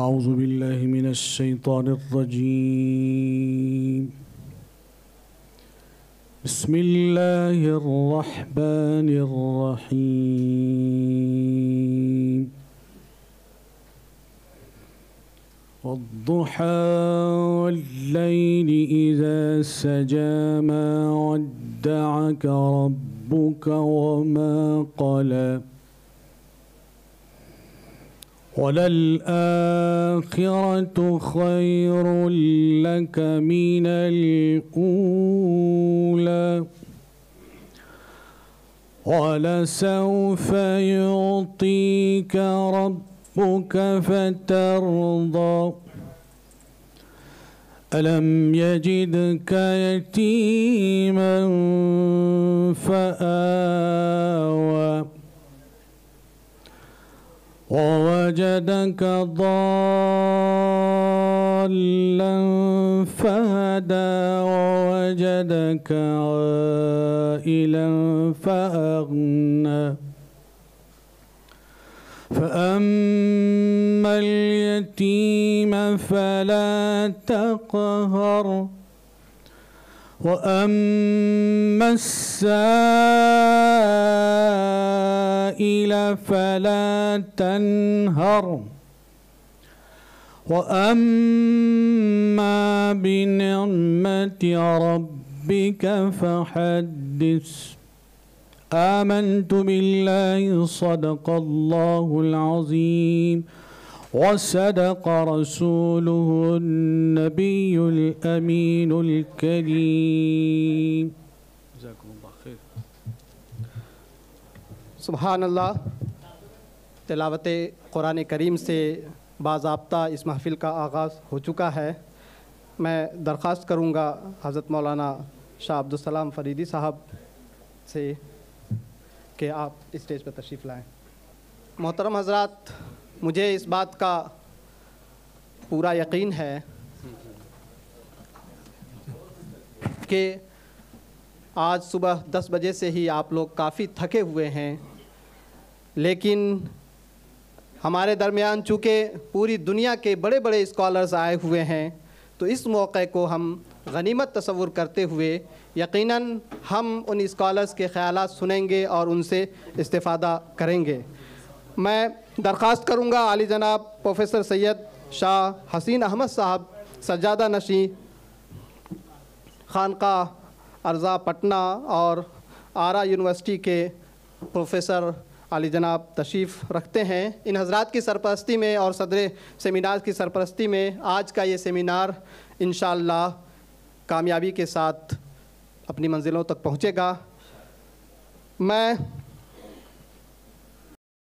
أعوذ بالله من الشيطان الرجيم. بسم الله الرحمن الرحيم. والضحى والليل إذا سجى ما ودعك ربك وما قلى وللآخرة خير لك من الأولى ولسوف يعطيك ربك فترضى ألم يجدك يتيما فآوى ووجدك ضالا فهدى ووجدك عائلا فأغنى فأما اليتيم فلا تقهر وأما السائل فلا تنهر وأما بنعمة ربك فحدث. آمنت بالله صدق الله العظيم وصدق رسوله النبي الأمين الكريم. جزاكم الله خير. سبحان اللہ. تلاوت قرآن کریم سے باضابطہ اس محفل کا آغاز ہو چکا ہے. میں درخواست کروں گا حضرت مولانا شاہ عبدالسلام فریدی صاحب سے کہ آپ اسٹیج پر تشریف لائیں. محترم حضرات، مجھے اس بات کا پورا یقین ہے کہ آج صبح 10 بجے سے ہی آپ لوگ کافی تھکے ہوئے ہیں، لیکن ہمارے درمیان چونکہ پوری دنیا کے بڑے بڑے اسکالرز آئے ہوئے ہیں تو اس موقع کو ہم غنیمت تصور کرتے ہوئے یقیناً ہم ان اسکالرز کے خیالات سنیں گے اور ان سے استفادہ کریں گے. میں درخواست کروں گا عالی جناب پروفیسر سید شاہ حسین احمد صاحب، سجادہ نشیں، خانقاہ ارزا پٹنہ اور آرا یونیورسٹی کے پروفیسر عالی جناب تشریف رکھتے ہیں. ان حضرات کی سرپرستی میں اور صدر سیمینار کی سرپرستی میں آج کا یہ سیمینار انشاءاللہ کامیابی کے ساتھ اپنی منزلوں تک پہنچے گا. میں